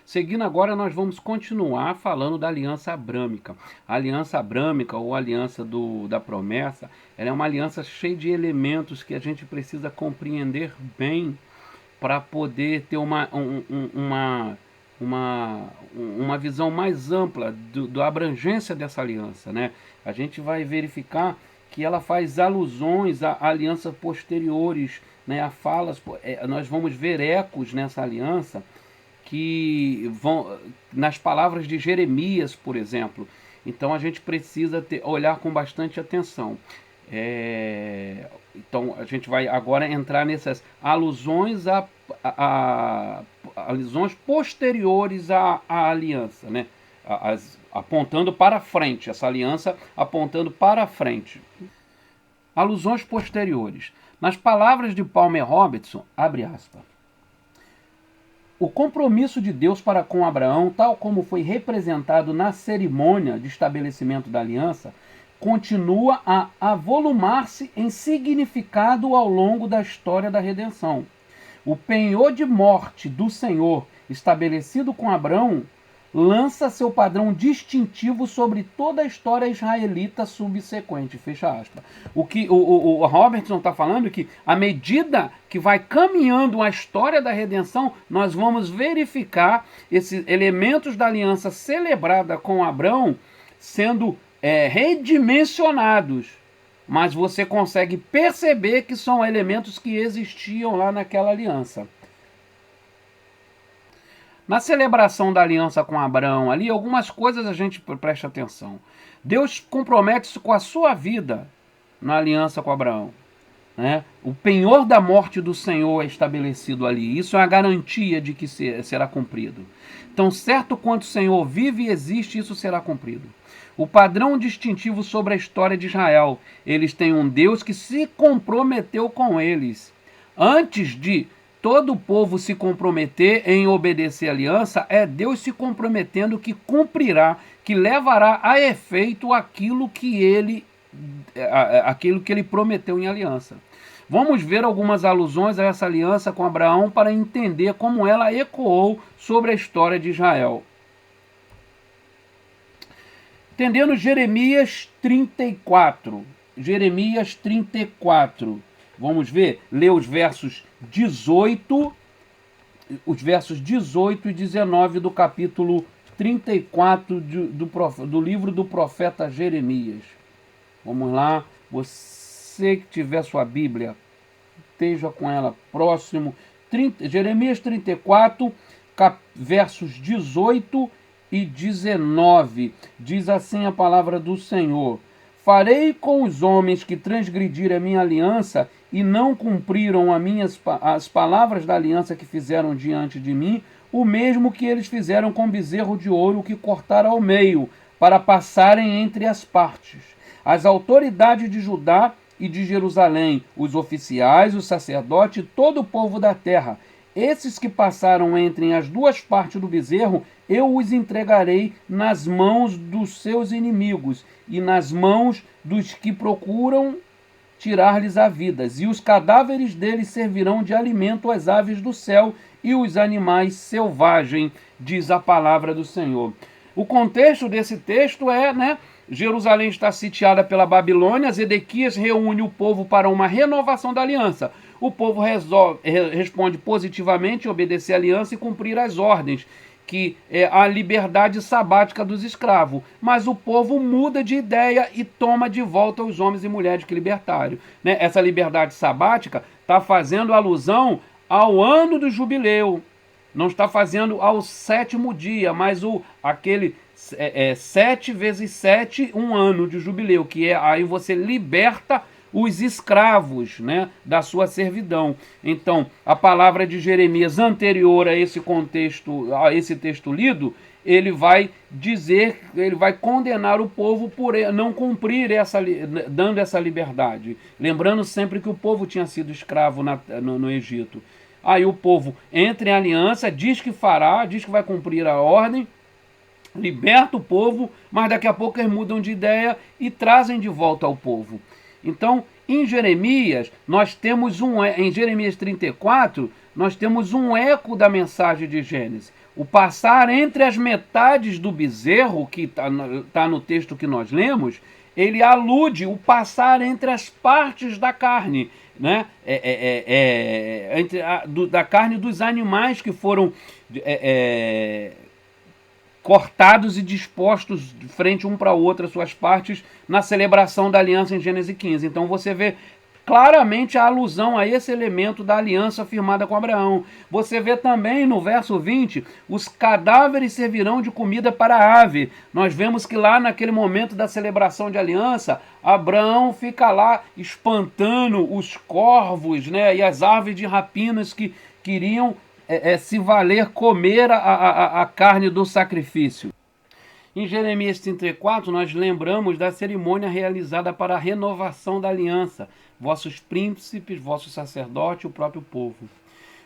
Seguindo agora, nós vamos continuar falando da aliança abrâmica. A aliança abrâmica, ou aliança da promessa, ela é uma aliança cheia de elementos que a gente precisa compreender bem para poder ter uma visão mais ampla da abrangência dessa aliança, né? A gente vai verificar que ela faz alusões a alianças posteriores, né? A falas, nós vamos ver ecos nessa aliança que vão nas palavras de Jeremias, por exemplo. Então a gente precisa olhar com bastante atenção. Então a gente vai agora entrar nessas alusões alusões posteriores à aliança, né? Apontando para frente, essa aliança apontando para frente. Alusões posteriores. Nas palavras de Palmer Robertson, abre aspas. O compromisso de Deus para com Abraão, tal como foi representado na cerimônia de estabelecimento da aliança, continua a avolumar-se em significado ao longo da história da redenção. O penhor de morte do Senhor, estabelecido com Abraão, lança seu padrão distintivo sobre toda a história israelita subsequente. Fecha aspas. O que o Robertson está falando é que, à medida que vai caminhando a história da redenção, nós vamos verificar esses elementos da aliança celebrada com Abraão sendo redimensionados. Mas você consegue perceber que são elementos que existiam lá naquela aliança. Na celebração da aliança com Abraão, ali, algumas coisas a gente presta atenção. Deus compromete-se com a sua vida na aliança com Abraão, né? O penhor da morte do Senhor é estabelecido ali. Isso é a garantia de que será cumprido. Então, certo quanto o Senhor vive e existe, isso será cumprido. O padrão distintivo sobre a história de Israel. Eles têm um Deus que se comprometeu com eles. Antes de todo o povo se comprometer em obedecer a aliança, é Deus se comprometendo que cumprirá, que levará a efeito aquilo que ele prometeu em aliança. Vamos ver algumas alusões a essa aliança com Abraão para entender como ela ecoou sobre a história de Israel. Entendendo Jeremias 34. Jeremias 34. Vamos ver, ler os versos 18 e 19 do capítulo 34 do livro do profeta Jeremias. Vamos lá, você que tiver sua Bíblia, esteja com ela próximo. Jeremias 34, versos 18 e 19. Diz assim a palavra do Senhor: farei com os homens que transgrediram a minha aliança e não cumpriram as palavras da aliança que fizeram diante de mim, o mesmo que eles fizeram com o bezerro de ouro que cortaram ao meio, para passarem entre as partes. As autoridades de Judá e de Jerusalém, os oficiais, os sacerdotes e todo o povo da terra, esses que passaram entre as duas partes do bezerro, eu os entregarei nas mãos dos seus inimigos e nas mãos dos que procuram tirar-lhes a vida. E os cadáveres deles servirão de alimento às aves do céu e os animais selvagens, diz a palavra do Senhor. O contexto desse texto é, Jerusalém está sitiada pela Babilônia, Zedequias reúne o povo para uma renovação da aliança. O povo responde positivamente, obedecer a aliança e cumprir as ordens, que é a liberdade sabática dos escravos. Mas o povo muda de ideia e toma de volta os homens e mulheres que libertaram. Essa liberdade sabática está fazendo alusão ao ano do jubileu. Não está fazendo ao 7º dia, mas aquele 7 vezes 7, um ano de jubileu, que é aí você liberta os escravos, da sua servidão. Então, a palavra de Jeremias anterior a esse contexto, a esse texto lido, ele vai dizer, ele vai condenar o povo por não cumprir dando essa liberdade. Lembrando sempre que o povo tinha sido escravo no Egito. Aí o povo entra em aliança, diz que fará, diz que vai cumprir a ordem, liberta o povo, mas daqui a pouco eles mudam de ideia e trazem de volta ao povo. Então, em Jeremias, em Jeremias 34, nós temos um eco da mensagem de Gênesis. o passar entre as metades do bezerro, que está no texto que nós lemos, ele alude o passar entre as partes da carne, né? Da carne dos animais que foram cortados e dispostos de frente um para o outro, as suas partes, na celebração da aliança em Gênesis 15. Então você vê claramente a alusão a esse elemento da aliança firmada com Abraão. Você vê também no verso 20, os cadáveres servirão de comida para a ave. Nós vemos que lá naquele momento da celebração de aliança, Abraão fica lá espantando os corvos, né, e as aves de rapinas que queriam se valer comer a carne do sacrifício. Em Jeremias 34, nós lembramos da cerimônia realizada para a renovação da aliança. Vossos príncipes, vossos sacerdotes, o próprio povo.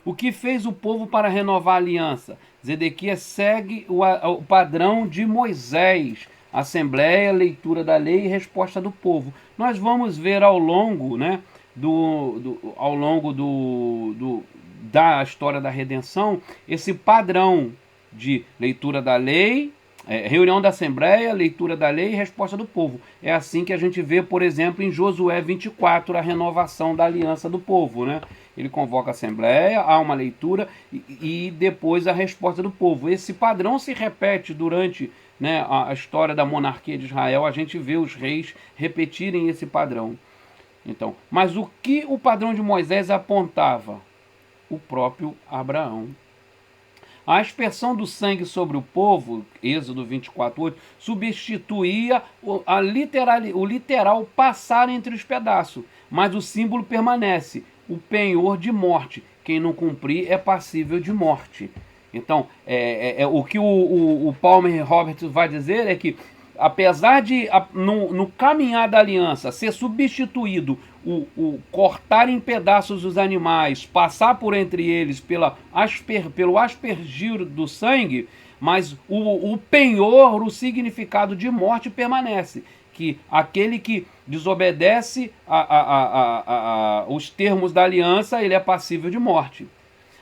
O que fez o povo para renovar a aliança? Zedequias segue o padrão de Moisés. Assembleia, leitura da lei e resposta do povo. Nós vamos ver ao longo, né, da história da redenção, esse padrão de leitura da lei, reunião da Assembleia, leitura da lei e resposta do povo. É assim que a gente vê, por exemplo, em Josué 24, a renovação da aliança do povo, né? Ele convoca a Assembleia, há uma leitura e depois a resposta do povo. Esse padrão se repete durante, né, a história da monarquia de Israel. A gente vê os reis repetirem esse padrão. Então, mas o que o padrão de Moisés apontava? O próprio Abraão. A aspersão do sangue sobre o povo, Êxodo 24:8, substituía o literal passar entre os pedaços, mas o símbolo permanece, o penhor de morte. Quem não cumprir é passível de morte. Então, o que o Palmer Roberts vai dizer é que, apesar de, no caminhar da aliança, ser substituído o cortar em pedaços os animais, passar por entre eles pelo aspergir do sangue, mas o penhor, o significado de morte permanece. Que aquele que desobedece os termos da aliança, ele é passível de morte.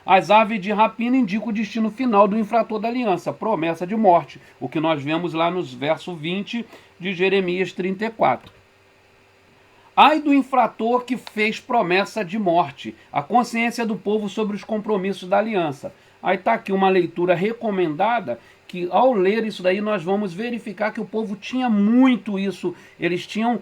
As aves de rapina indicam o destino final do infrator da aliança, promessa de morte, o que nós vemos lá nos versos 20 de Jeremias 34. Ai do infrator que fez promessa de morte, a consciência do povo sobre os compromissos da aliança. Aí está aqui uma leitura recomendada, que ao ler isso daí nós vamos verificar que o povo tinha muito isso. Eles tinham,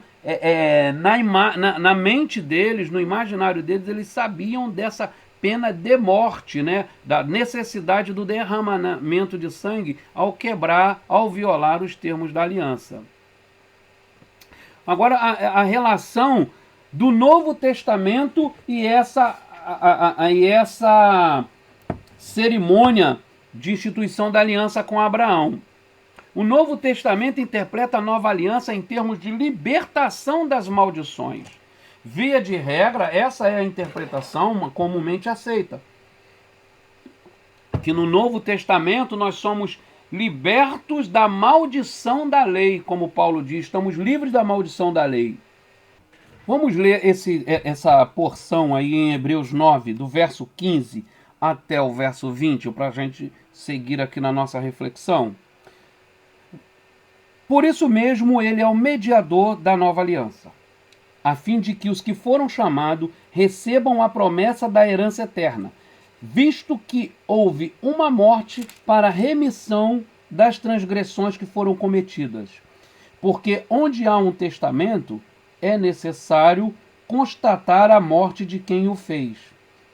na mente deles, no imaginário deles, eles sabiam dessa pena de morte, né? Da necessidade do derramamento de sangue ao violar os termos da aliança. Agora, a relação do Novo Testamento e essa cerimônia de instituição da aliança com Abraão. O Novo Testamento interpreta a nova aliança em termos de libertação das maldições. Via de regra, essa é a interpretação comumente aceita. Que no Novo Testamento nós somos libertos da maldição da lei, como Paulo diz, estamos livres da maldição da lei. Vamos ler essa porção aí em Hebreus 9, do verso 15 até o verso 20, para a gente seguir aqui na nossa reflexão. Por isso mesmo ele é o mediador da nova aliança, a fim de que os que foram chamados recebam a promessa da herança eterna, visto que houve uma morte para a remissão das transgressões que foram cometidas. Porque onde há um testamento, é necessário constatar a morte de quem o fez.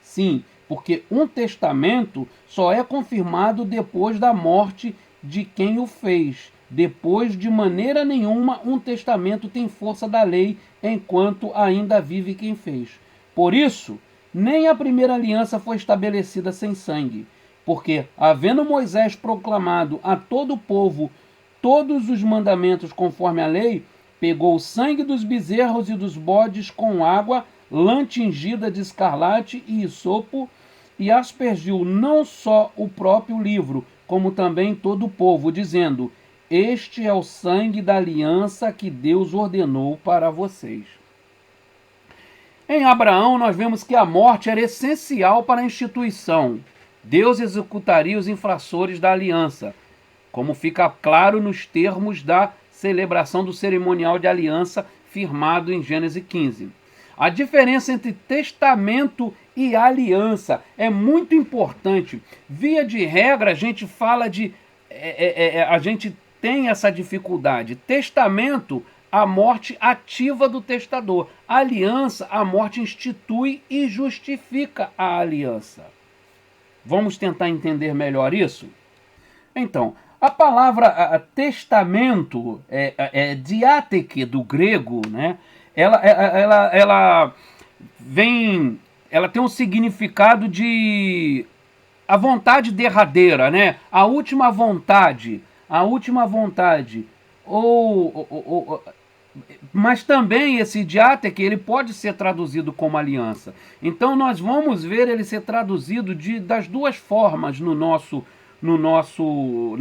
Sim, porque um testamento só é confirmado depois da morte de quem o fez. Depois, de maneira nenhuma, um testamento tem força da lei enquanto ainda vive quem fez. Por isso, nem a primeira aliança foi estabelecida sem sangue, porque, havendo Moisés proclamado a todo o povo todos os mandamentos conforme a lei, pegou o sangue dos bezerros e dos bodes com água, lã tingida de escarlate e hisopo, e aspergiu não só o próprio livro, como também todo o povo, dizendo: este é o sangue da aliança que Deus ordenou para vocês. Em Abraão, nós vemos que a morte era essencial para a instituição Deus executaria os infrações da aliança, como fica claro nos termos da celebração do cerimonial de aliança firmado em Gênesis 15. A diferença entre testamento e aliança é muito importante. Via de regra, a gente fala de... a gente tem essa dificuldade. Testamento, a morte ativa do testador. Aliança, a morte institui e justifica a aliança. Vamos tentar entender melhor isso? Então, a palavra testamento, diateke do grego, né? Ela tem um significado de a vontade derradeira, né? A última vontade, mas também esse diateke, ele pode ser traduzido como aliança. Então nós vamos ver ele ser traduzido das duas formas na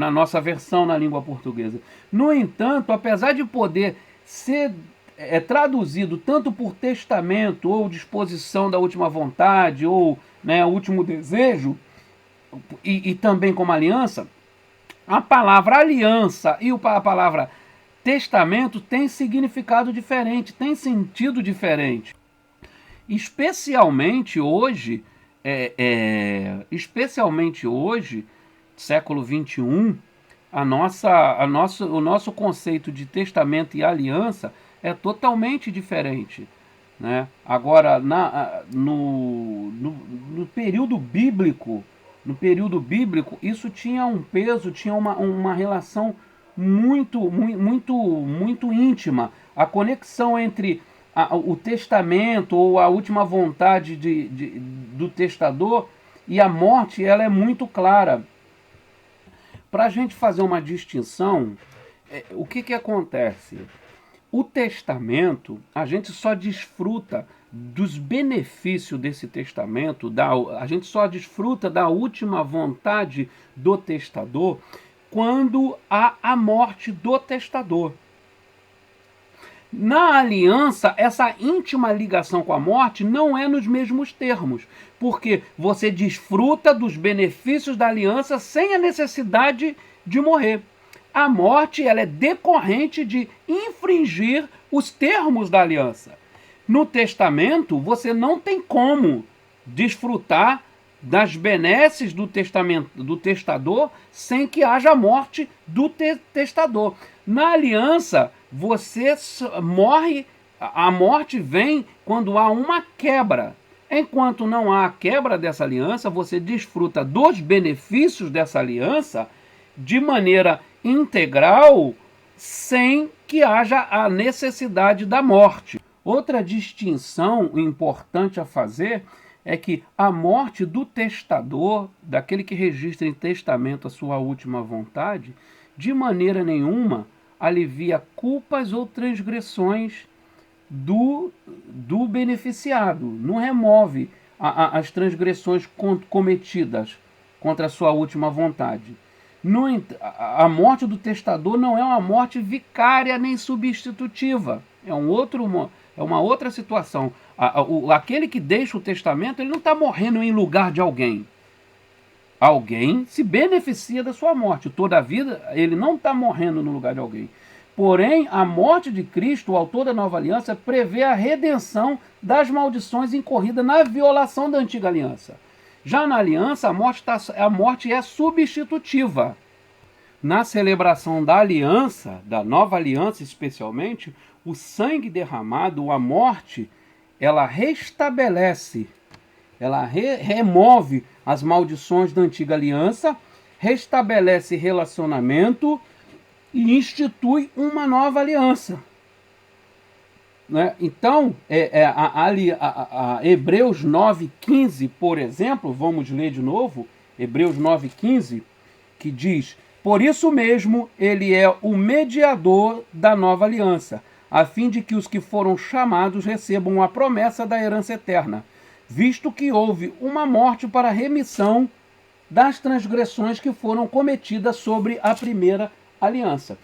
nossa versão na língua portuguesa. No entanto, apesar de poder ser traduzido tanto por testamento, ou disposição da última vontade, ou, né, último desejo, e também como aliança, a palavra aliança e a palavra testamento tem significado diferente, tem sentido diferente. Especialmente hoje, século XXI, o nosso conceito de testamento e aliança é totalmente diferente, né? Agora, no período bíblico, isso tinha um peso, tinha uma relação muito íntima. A conexão entre o testamento ou a última vontade do testador e a morte, ela é muito clara. Para a gente fazer uma distinção, o que acontece? O testamento, a gente só desfruta dos benefícios desse testamento, a gente só desfruta da última vontade do testador quando há a morte do testador. Na aliança, essa íntima ligação com a morte não é nos mesmos termos, porque você desfruta dos benefícios da aliança sem a necessidade de morrer. A morte, ela é decorrente de infringir os termos da aliança. No testamento, você não tem como desfrutar das benesses do testador sem que haja morte do testador. Na aliança, você morre, a morte vem quando há uma quebra. Enquanto não há a quebra dessa aliança, você desfruta dos benefícios dessa aliança de maneira integral, sem que haja a necessidade da morte. Outra distinção importante a fazer é que a morte do testador, daquele que registra em testamento a sua última vontade, de maneira nenhuma alivia culpas ou transgressões do beneficiado, não remove as transgressões cometidas contra a sua última vontade. A morte do testador não é uma morte vicária nem substitutiva, é uma outra situação. Aquele que deixa o testamento, ele não está morrendo em lugar de alguém. Alguém se beneficia da sua morte. Toda a vida, ele não está morrendo no lugar de alguém. Porém, a morte de Cristo, o autor da nova aliança, prevê a redenção das maldições incorridas na violação da antiga aliança. Já na aliança, a morte é substitutiva. Na celebração da aliança, da nova aliança especialmente, o sangue derramado, a morte, ela restabelece, ela remove as maldições da antiga aliança, restabelece relacionamento e institui uma nova aliança. Né? Então, Hebreus 9,15, por exemplo, vamos ler de novo, Hebreus 9,15, que diz: por isso mesmo ele é o mediador da nova aliança, a fim de que os que foram chamados recebam a promessa da herança eterna, visto que houve uma morte para a remissão das transgressões que foram cometidas sobre a primeira aliança.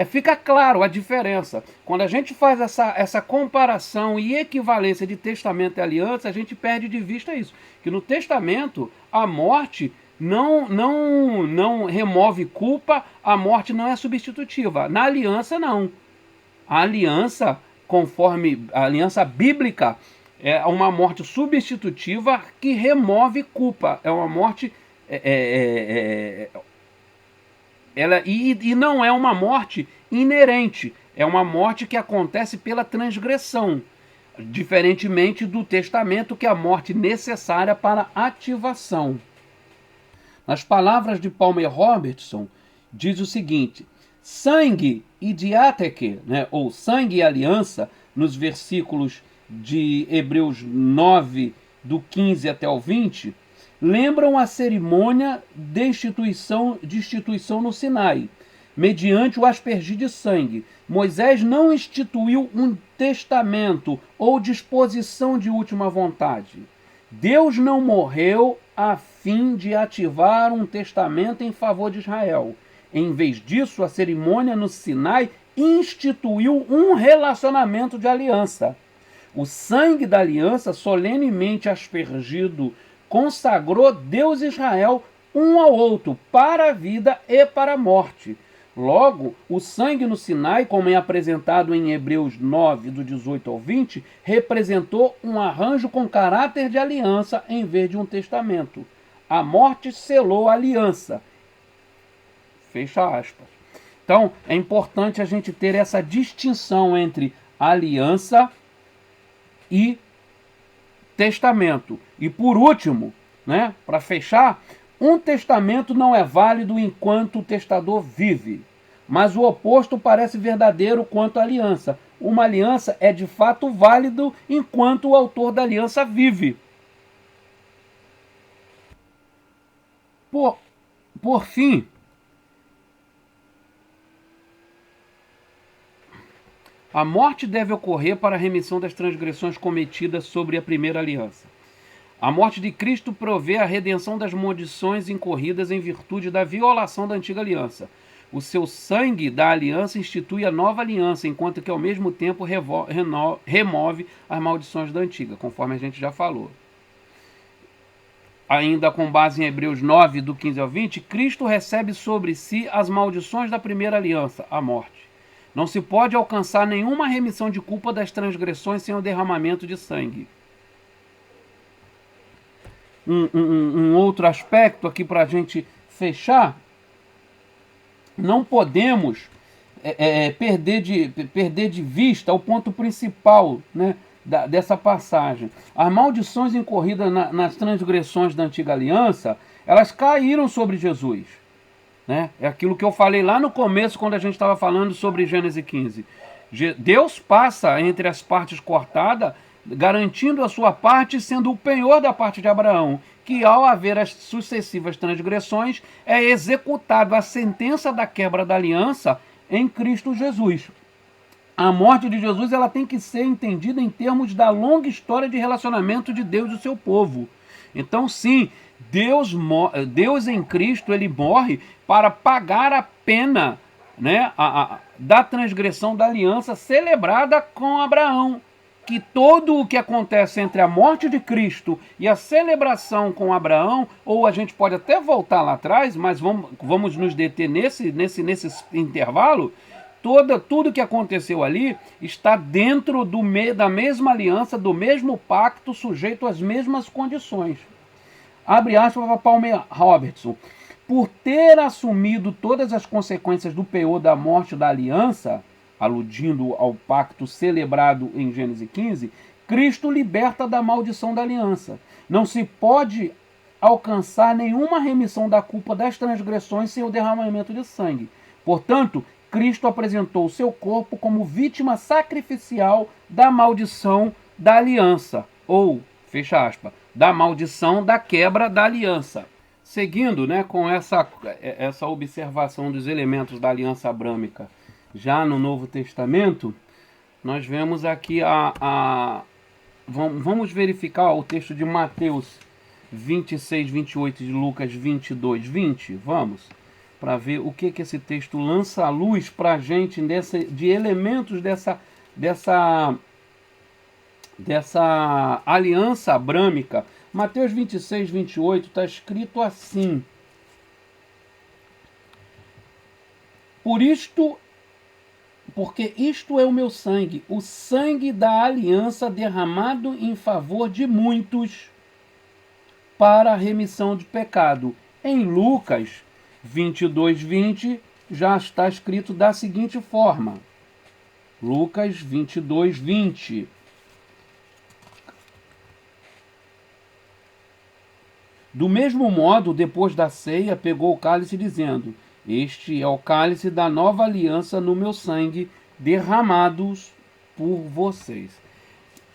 Fica claro a diferença. Quando a gente faz essa comparação e equivalência de testamento e aliança, a gente perde de vista isso. Que no testamento, a morte não remove culpa, a morte não é substitutiva. Na aliança, não. A aliança, conforme a aliança bíblica, é uma morte substitutiva que remove culpa. É uma morte. E não é uma morte inerente. É uma morte que acontece pela transgressão. Diferentemente do testamento, que é a morte necessária para ativação. Nas palavras de Palmer Robertson, diz o seguinte: sangue e diáteque, né, ou sangue e aliança, nos versículos de Hebreus 9, do 15 até o 20, lembram a cerimônia de instituição no Sinai, mediante o aspergir de sangue. Moisés não instituiu um testamento ou disposição de última vontade. Deus não morreu a fim de ativar um testamento em favor de Israel. Em vez disso, a cerimônia no Sinai instituiu um relacionamento de aliança. O sangue da aliança, solenemente aspergido, consagrou Deus e Israel um ao outro, para a vida e para a morte. Logo, o sangue no Sinai, como é apresentado em Hebreus 9, do 18 ao 20, representou um arranjo com caráter de aliança em vez de um testamento. A morte selou a aliança. Fecha aspas. Então, é importante a gente ter essa distinção entre aliança e testamento. E por último, né, para fechar, um testamento não é válido enquanto o testador vive, mas o oposto parece verdadeiro quanto à aliança. Uma aliança é de fato válido enquanto o autor da aliança vive. Por fim, a morte deve ocorrer para a remissão das transgressões cometidas sobre a primeira aliança. A morte de Cristo provê a redenção das maldições incorridas em virtude da violação da antiga aliança. O seu sangue da aliança institui a nova aliança, enquanto que ao mesmo tempo remove as maldições da antiga, conforme a gente já falou. Ainda com base em Hebreus 9, do 15 ao 20, Cristo recebe sobre si as maldições da primeira aliança, a morte. Não se pode alcançar nenhuma remissão de culpa das transgressões sem o derramamento de sangue. Um outro aspecto aqui para a gente fechar: não podemos perder de vista o ponto principal, né, dessa passagem. As maldições incorridas nas transgressões da antiga aliança, elas caíram sobre Jesus. Né? É aquilo que eu falei lá no começo, quando a gente estava falando sobre Gênesis 15. Deus passa entre as partes cortadas, garantindo a sua parte, sendo o penhor da parte de Abraão, que ao haver as sucessivas transgressões, é executada a sentença da quebra da aliança em Cristo Jesus. A morte de Jesus, ela tem que ser entendida em termos da longa história de relacionamento de Deus e o seu povo. Então, sim, Deus em Cristo, ele morre para pagar a pena, né, da transgressão da aliança celebrada com Abraão. Que todo o que acontece entre a morte de Cristo e a celebração com Abraão, ou a gente pode até voltar lá atrás, mas vamos nos deter nesse intervalo, tudo que aconteceu ali está dentro da mesma aliança, do mesmo pacto, sujeito às mesmas condições. Abre aspas para Palmer Robertson. Por ter assumido todas as consequências do penhor da morte da aliança, aludindo ao pacto celebrado em Gênesis 15, Cristo liberta da maldição da aliança. Não se pode alcançar nenhuma remissão da culpa das transgressões sem o derramamento de sangue. Portanto, Cristo apresentou o seu corpo como vítima sacrificial da maldição da aliança, ou, fecha aspas, da maldição da quebra da aliança. Seguindo, né, com essa observação dos elementos da aliança abrâmica, já no Novo Testamento, nós vemos aqui vamos verificar o texto de Mateus 26, 28 e de Lucas 22, 20. Vamos, para ver o que esse texto lança à luz para a gente de elementos dessa aliança abrâmica, Mateus 26, 28 está escrito assim: porque isto é o meu sangue, o sangue da aliança derramado em favor de muitos para a remissão de pecado. Em Lucas 22, 20 já está escrito da seguinte forma. Lucas 22, 20. Do mesmo modo, depois da ceia, pegou o cálice, dizendo: Este é o cálice da nova aliança no meu sangue, derramados por vocês.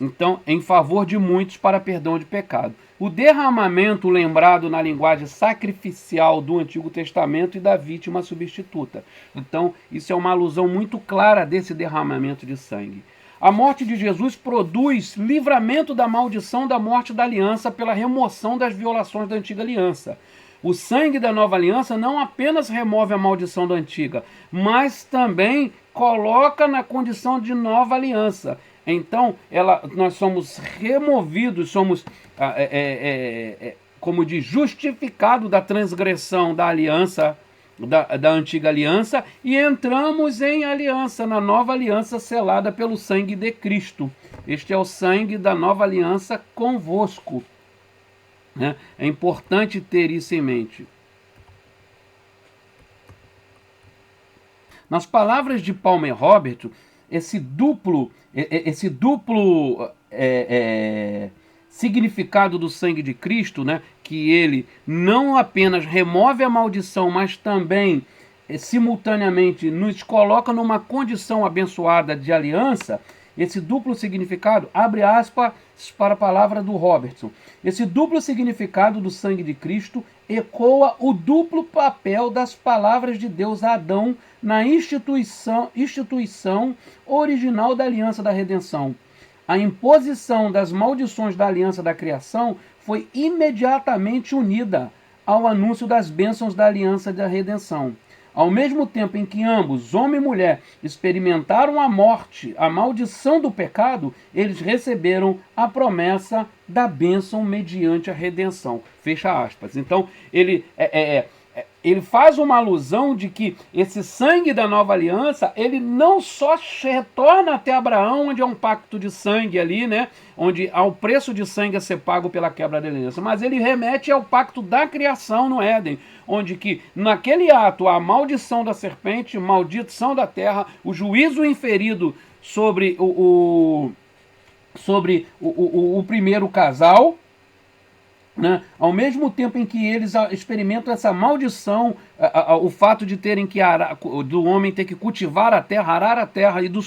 Então, em favor de muitos para perdão de pecado. O derramamento lembrado na linguagem sacrificial do Antigo Testamento e da vítima substituta. Então, isso é uma alusão muito clara desse derramamento de sangue. A morte de Jesus produz livramento da maldição da morte da aliança pela remoção das violações da antiga aliança. O sangue da nova aliança não apenas remove a maldição da antiga, mas também coloca na condição de nova aliança. Então, nós somos removidos, somos, como diz, justificados da transgressão da aliança, da antiga aliança, e entramos em aliança, na nova aliança selada pelo sangue de Cristo. Este é o sangue da nova aliança convosco. Né? É importante ter isso em mente. Nas palavras de Palmer Roberts, esse duplo significado do sangue de Cristo, né, que ele não apenas remove a maldição, mas também simultaneamente nos coloca numa condição abençoada de aliança. Esse duplo significado, abre aspas para a palavra do Robertson, esse duplo significado do sangue de Cristo ecoa o duplo papel das palavras de Deus a Adão na instituição original da aliança da redenção. A imposição das maldições da aliança da criação foi imediatamente unida ao anúncio das bênçãos da aliança da redenção. Ao mesmo tempo em que ambos, homem e mulher, experimentaram a morte, a maldição do pecado, eles receberam a promessa da bênção mediante a redenção. Fecha aspas. Então, ele faz uma alusão de que esse sangue da nova aliança, ele não só retorna até Abraão, onde é um pacto de sangue ali, né? Onde há o preço de sangue a ser pago pela quebra da aliança, mas ele remete ao pacto da criação no Éden, onde que naquele ato a maldição da serpente, maldição da terra, o juízo inferido sobre o primeiro casal, né? Ao mesmo tempo em que eles experimentam essa maldição, o fato de terem que do homem ter que cultivar a terra, arar a terra e de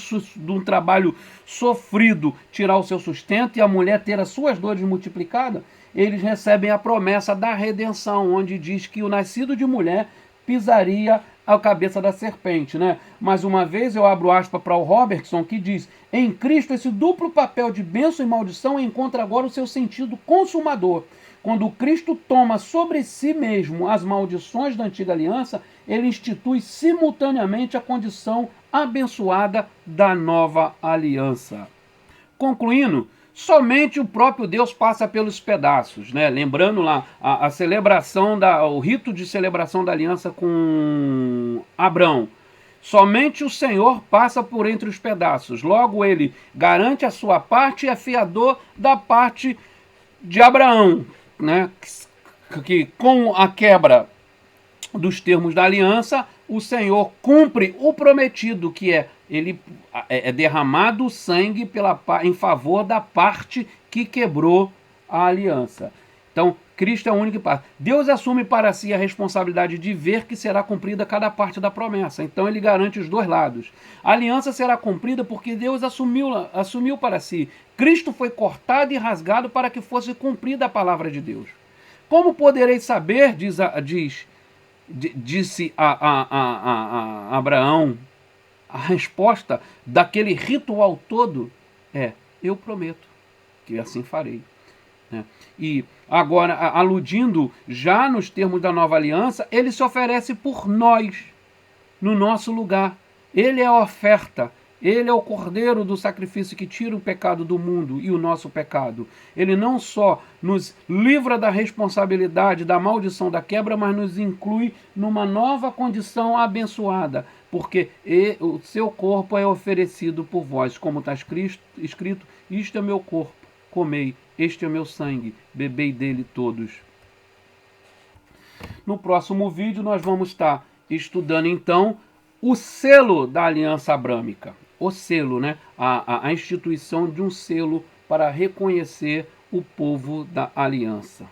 um trabalho sofrido tirar o seu sustento e a mulher ter as suas dores multiplicadas, eles recebem a promessa da redenção, onde diz que o nascido de mulher pisaria a cabeça da serpente, né? Mais uma vez eu abro aspas para o Robertson, que diz: em Cristo esse duplo papel de bênção e maldição encontra agora o seu sentido consumador. Quando Cristo toma sobre si mesmo as maldições da antiga aliança, ele institui simultaneamente a condição abençoada da nova aliança. Concluindo, somente o próprio Deus passa pelos pedaços, né? Lembrando lá a celebração, o rito de celebração da aliança com Abrão. Somente o Senhor passa por entre os pedaços. Logo, ele garante a sua parte e é fiador da parte de Abraão, né? Que com a quebra dos termos da aliança, o Senhor cumpre o prometido, que é derramado o sangue em favor da parte que quebrou a aliança. Então, Cristo é o único que passa. Deus assume para si a responsabilidade de ver que será cumprida cada parte da promessa. Então, ele garante os dois lados. A aliança será cumprida porque Deus assumiu para si. Cristo foi cortado e rasgado para que fosse cumprida a palavra de Deus. Como podereis saber, disse a Abraão, a resposta daquele ritual todo é: eu prometo que assim farei. E agora, aludindo já nos termos da nova aliança, ele se oferece por nós, no nosso lugar. Ele é a oferta Ele é o Cordeiro do sacrifício que tira o pecado do mundo e o nosso pecado. Ele não só nos livra da responsabilidade, da maldição da quebra, mas nos inclui numa nova condição abençoada, porque o seu corpo é oferecido por vós, como está escrito, isto é meu corpo, comei, este é meu sangue, bebei dele todos. No próximo vídeo nós vamos estar estudando então o selo da aliança abrâmica. O selo, né? A instituição de um selo para reconhecer o povo da aliança.